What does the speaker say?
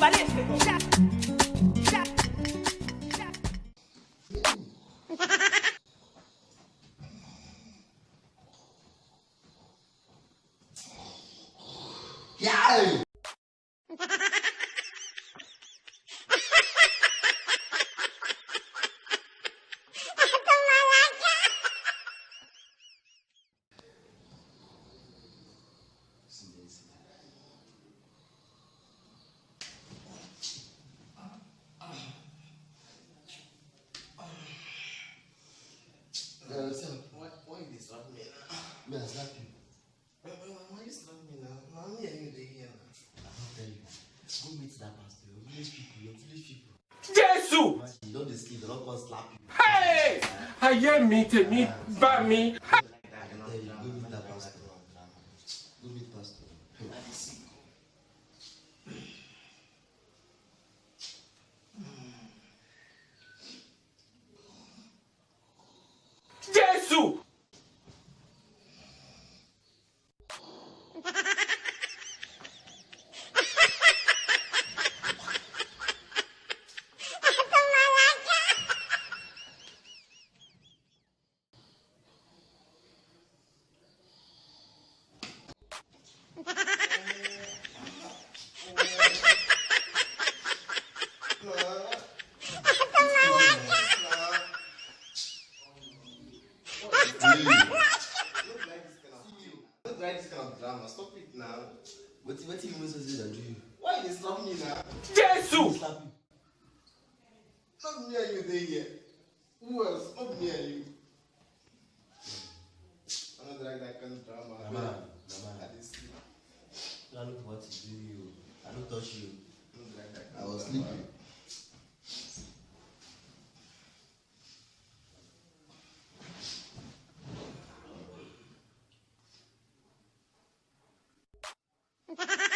carnavalesco. Yeah. Why you disturb me now? May I slap you? Why you slap me now? Now me and you dey here now. I don't tell you. Go meet that pastor. Your village people. Jésù! You don't sleep, they don't come slap you. Hey! Ayé mi tèmi bá mi. I tell you, go meet that pastor. Go meet pastor. Jésù! Don't like this kind of drama. Stop it now. What you even say that do you? Why you slap me now? Jésù! Slap you. Not me and you dey here. Who else? Not me and you. I don't like that kind of drama. Nama. I dey sleep. I look what you do you. I don't touch you. I don't like that I kind of was drama. sleeping. Ha ha ha!